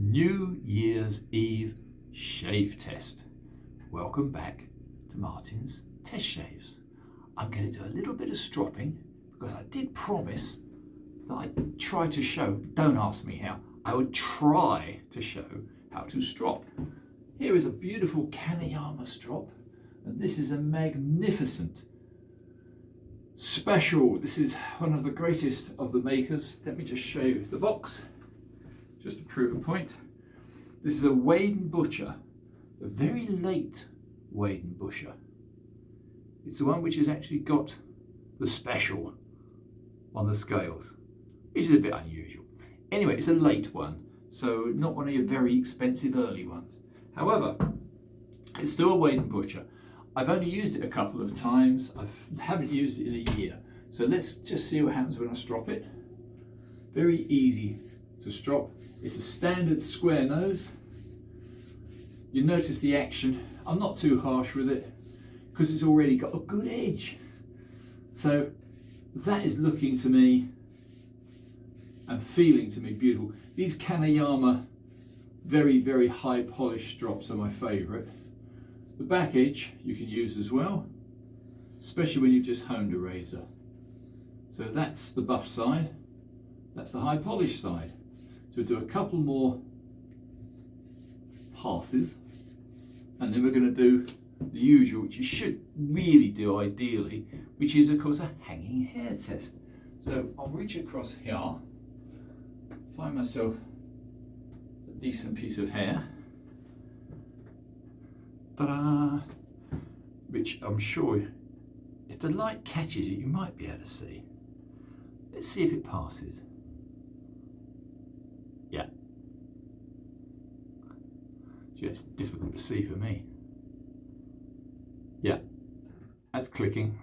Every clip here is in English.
New Year's Eve shave test. Welcome back to Martin's Test Shaves. I'm going to do a little bit of stropping because I did promise that I'd try to show, don't ask me how, I would try to show how to strop. Here is a beautiful Kaneyama strop, and this is a magnificent special. This is one of the greatest of the makers. Let me just show you the box, just to prove a point. This is a Wade & Butcher, a very late Wade & Butcher. It's the one which has actually got the special on the scales, which is a bit unusual. Anyway, it's a late one, so not one of your very expensive early ones. However, it's still a Wade & Butcher. I've only used it a couple of times. I haven't used it in a year. So let's just see what happens when I strop it. Very easy to strop. It's a standard square nose. You notice the action. I'm not too harsh with it because it's already got a good edge. So that is looking to me and feeling to me beautiful. These Kaneyama very, very high polished strops are my favourite. The back edge you can use as well, especially when you've just honed a razor. So that's the buff side, that's the high polished side. So we'll do a couple more passes, and then we're going to do the usual, which you should really do ideally, which is of course a hanging hair test. So I'll reach across here, find myself a decent piece of hair. Ta-da! Which I'm sure, if the light catches it, you might be able to see. Let's see if it passes. Yeah. Gee, it's difficult to see for me. Yeah, that's clicking.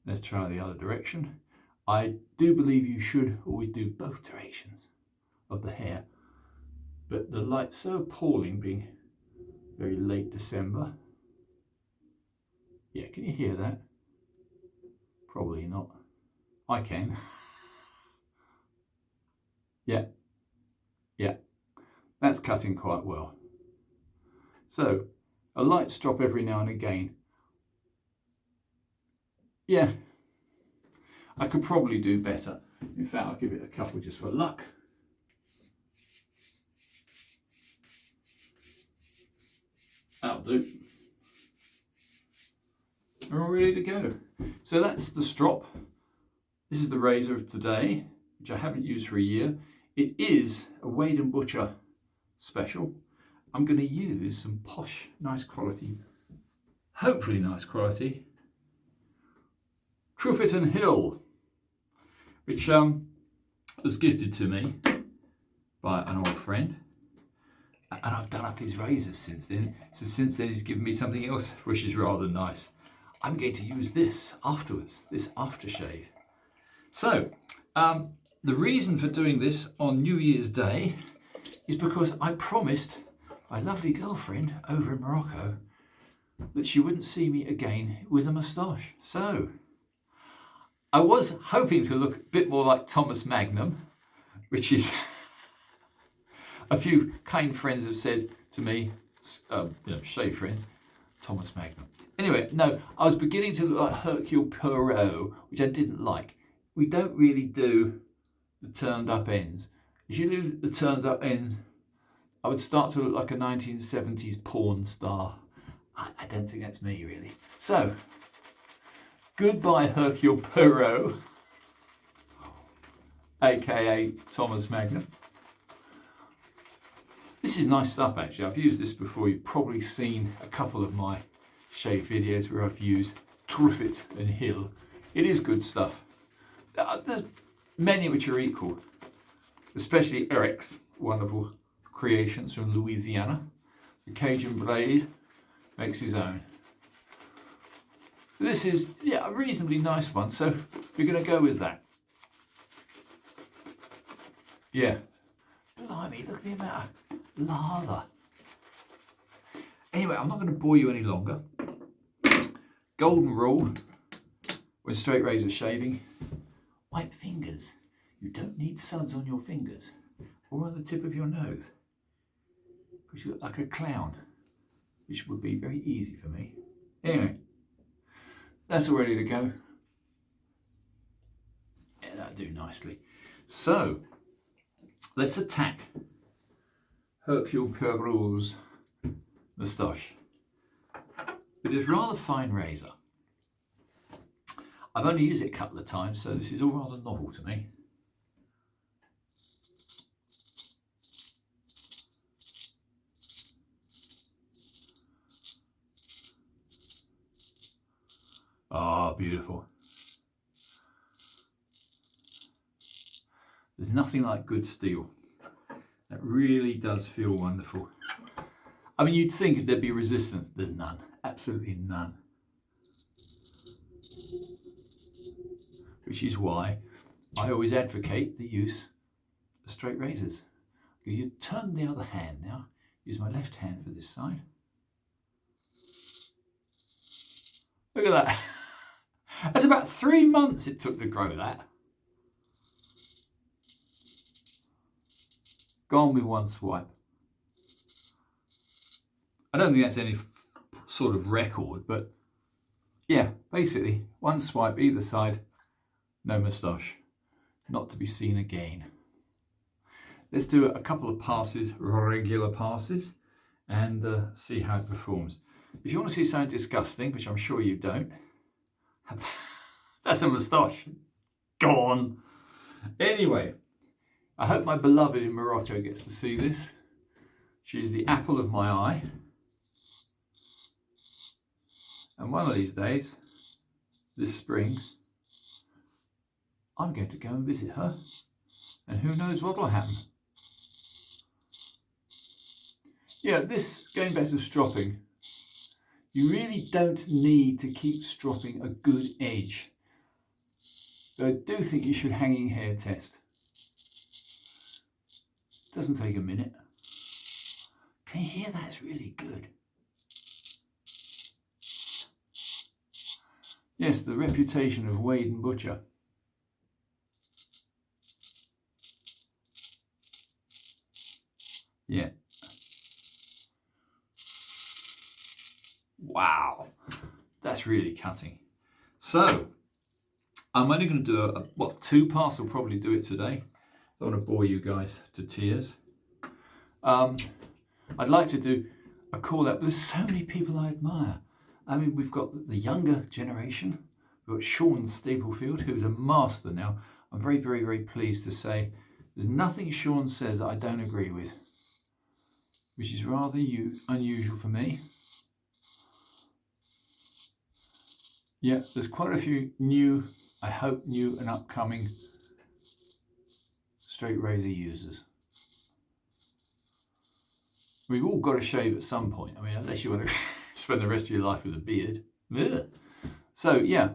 Let's try the other direction. I do believe you should always do both directions of the hair, but the light's so appalling being very late December. Yeah, can you hear that? Probably not. I can. Yeah, that's cutting quite well. So, a light strop every now and again. Yeah, I could probably do better. In fact, I'll give it a couple just for luck. That'll do. We're all ready to go. So that's the strop. This is the razor of today, which I haven't used for a year. It is a Wade & Butcher special. I'm going to use some posh, nice quality, hopefully nice quality, Truffet & Hill, which was gifted to me by an old friend. And I've done up his razors since then. So since then he's given me something else, which is rather nice. I'm going to use this afterwards, this aftershave. So, the reason for doing this on New Year's Day is because I promised my lovely girlfriend over in Morocco that she wouldn't see me again with a moustache. So, I was hoping to look a bit more like Thomas Magnum, which is... A few kind friends have said to me, shave friends, Thomas Magnum. Anyway, no, I was beginning to look like Hercule Poirot, which I didn't like. We don't really do the turned up ends. If you do the turned up ends, I would start to look like a 1970s porn star. I don't think that's me, really. So, goodbye Hercule Poirot, aka Thomas Magnum. This is nice stuff actually. I've used this before. You've probably seen a couple of my shave videos where I've used Truffet & Hill. It is good stuff. There's many which are equal, especially Eric's wonderful creations from Louisiana. The Cajun blade makes his own. This is a reasonably nice one, so we're going to go with that. Yeah. Blimey, look at the amount of lather. Anyway, I'm not going to bore you any longer. Golden rule when straight razor shaving: white fingers. You don't need suds on your fingers. or on the tip of your nose, because you look like a clown, which would be very easy for me. Anyway, that's all ready to go. Yeah, that'll do nicely. So, let's attack Hercule Poirot's moustache with this rather fine razor. I've only used it a couple of times, so this is all rather novel to me. Ah, beautiful. There's nothing like good steel. That really does feel wonderful. I mean, you'd think there'd be resistance. There's none. Absolutely none. Which is why I always advocate the use of straight razors. You turn the other hand now. Use my left hand for this side. Look at that. That's about 3 months it took to grow that. Gone with one swipe. I don't think that's any sort of record, but yeah, basically one swipe either side, no moustache, not to be seen again. Let's do a couple of passes, regular passes, and see how it performs. If you want to see something disgusting, which I'm sure you don't, that's a moustache. Gone. Anyway, I hope my beloved in Morocco gets to see this. She's the apple of my eye. And one of these days, this spring, I'm going to go and visit her. And who knows what will happen. Yeah, this, going back to stropping, you really don't need to keep stropping a good edge. But I do think you should hanging hair test. Doesn't take a minute. Can you hear that? It's really good. Yes, the reputation of Wade and Butcher. Yeah. Wow, that's really cutting. So, I'm only going to do 2 passes. I'll probably do it today. Don't want to bore you guys to tears. I'd like to do a call out. There's so many people I admire. I mean, we've got the younger generation. We've got Sean Staplefield, who's a master now. I'm very, very, very pleased to say there's nothing Sean says that I don't agree with, which is rather unusual for me. Yeah, there's quite a few new, I hope new and upcoming straight razor users. We've all got to shave at some point. I mean, unless you want to spend the rest of your life with a beard. Ugh. So, yeah.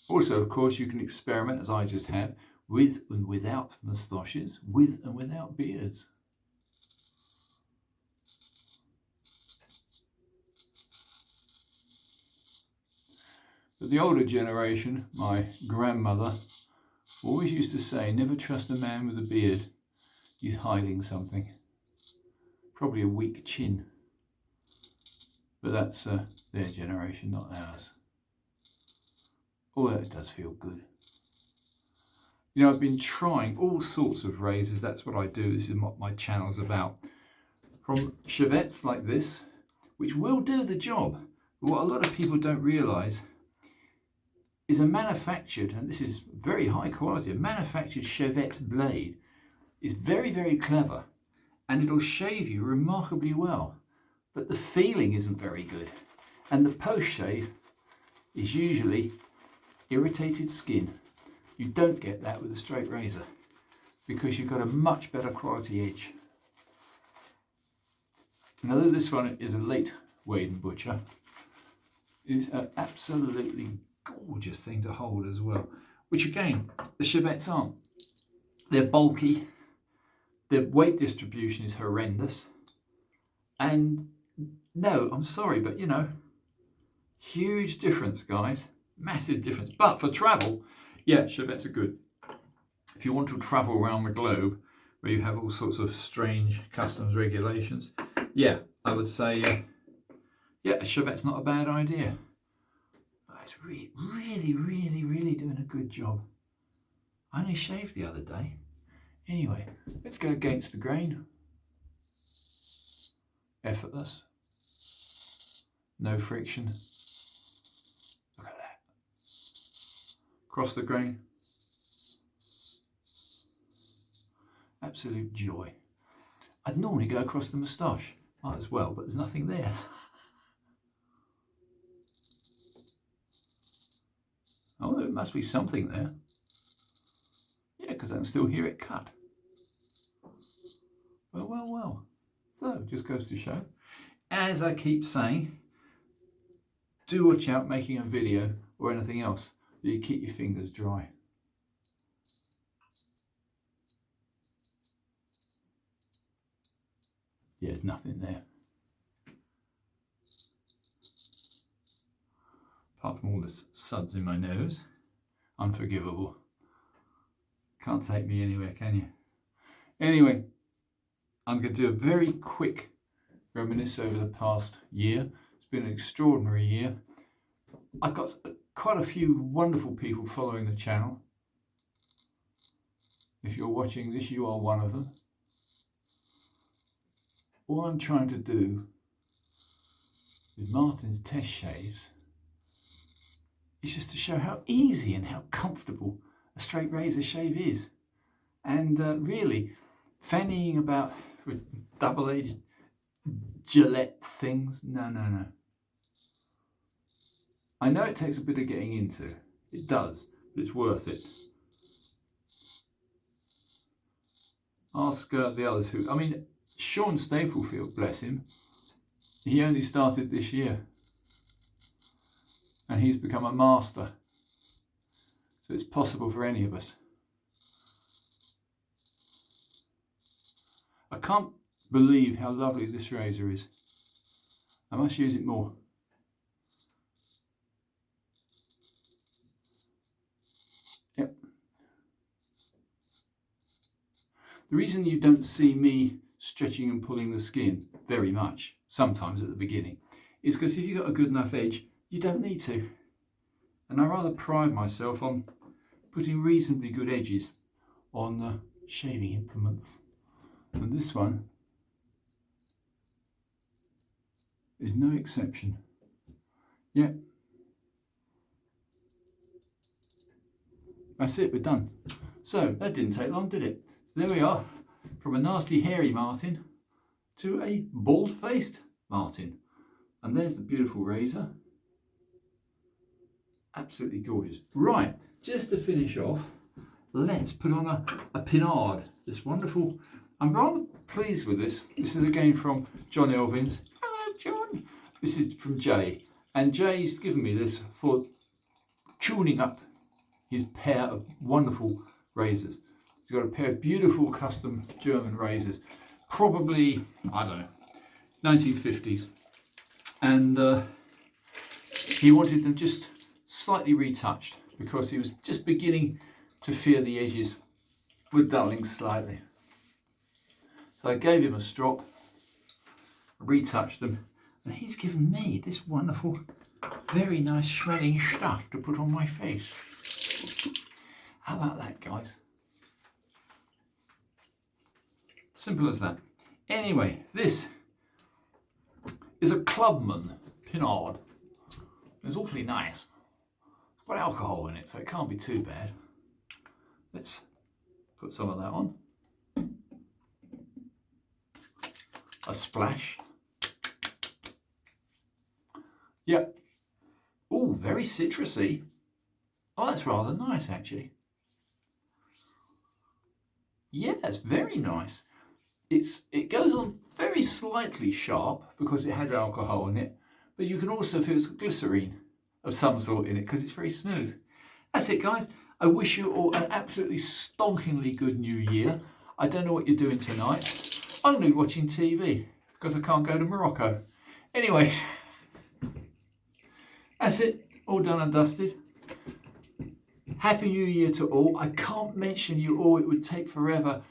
Also, of course, you can experiment, as I just have, with and without moustaches, with and without beards. But the older generation, my grandmother, always used to say, never trust a man with a beard. He's hiding something. Probably a weak chin. But that's their generation, not ours. Oh, that does feel good. You know, I've been trying all sorts of razors. That's what I do. This is what my channel's about. From shavettes like this, which will do the job. But what a lot of people don't realise is a manufactured, and this is very high quality, a manufactured shavette blade is very, very clever, and it'll shave you remarkably well. But the feeling isn't very good. And the post-shave is usually irritated skin. You don't get that with a straight razor because you've got a much better quality edge. Now, though this one is a late Wade and Butcher, it's an absolutely gorgeous thing to hold as well. Which again, the shavettes aren't. They're bulky. The weight distribution is horrendous. And no, I'm sorry, but you know, huge difference, guys. Massive difference. But for travel, yeah, shavettes are good. if you want to travel around the globe where you have all sorts of strange customs regulations, yeah, I would say, yeah, a shavette's not a bad idea. But it's really doing a good job. I only shaved the other day. Anyway, let's go against the grain. Effortless. No friction. Look at that. Across the grain. Absolute joy. I'd normally go across the moustache. Might as well, but there's nothing there. Oh, there must be something there. Yeah, because I can still hear it cut. Well. So, just goes to show. As I keep saying, do watch out making a video or anything else that you keep your fingers dry. Yeah, there's nothing there. Apart from all the suds in my nose. Unforgivable. Can't take me anywhere, can you? Anyway, I'm going to do a very quick reminisce over the past year. It's been an extraordinary year. I've got quite a few wonderful people following the channel. If you're watching this, you are one of them. All I'm trying to do with Martin's test shaves is just to show how easy and how comfortable a straight razor shave is. And really, fannying about with double-edged Gillette things, no. I know it takes a bit of getting into. It does, but it's worth it. Ask the others who, I mean, Sean Staplefield, bless him, he only started this year. And he's become a master. So it's possible for any of us. I can't believe how lovely this razor is. I must use it more. Yep. The reason you don't see me stretching and pulling the skin very much, sometimes at the beginning, is because if you've got a good enough edge, you don't need to. And I rather pride myself on putting reasonably good edges on shaving implements. And this one is no exception. Yep. That's it, we're done. So that didn't take long, did it? So there we are, from a nasty hairy Martin to a bald-faced Martin. And there's the beautiful razor. Absolutely gorgeous. Right, just to finish off, let's put on a pinard. This wonderful, I'm rather pleased with this. This is again from John Elvin's. Hello, John. This is from Jay. And Jay's given me this for tuning up his pair of wonderful razors. He's got a pair of beautiful custom German razors. Probably, I don't know, 1950s. And he wanted them just slightly retouched because he was just beginning to fear the edges were dulling slightly. So I gave him a strop, retouched them, and he's given me this wonderful, very nice shredding stuff to put on my face. How about that, guys? Simple as that. Anyway, this is a Clubman pinard. It's awfully nice. It's got alcohol in it, so it can't be too bad. Let's put some of that on. A splash. Yep. Oh, very citrusy. Oh, that's rather nice, actually. Yeah, it's very nice. It goes on very slightly sharp because it has alcohol in it, but you can also feel it's got glycerine of some sort in it because it's very smooth. That's it, guys. I wish you all an absolutely stonkingly good new year. I don't know what you're doing tonight. I'm going to be watching TV because I can't go to Morocco. Anyway, that's it. All done and dusted. Happy New Year to all. I can't mention you all, it would take forever.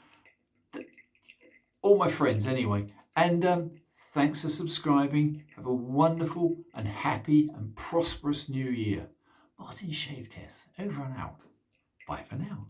All my friends anyway. And thanks for subscribing. Have a wonderful and happy and prosperous new year. Martin Shave Test, over and out. Bye for now.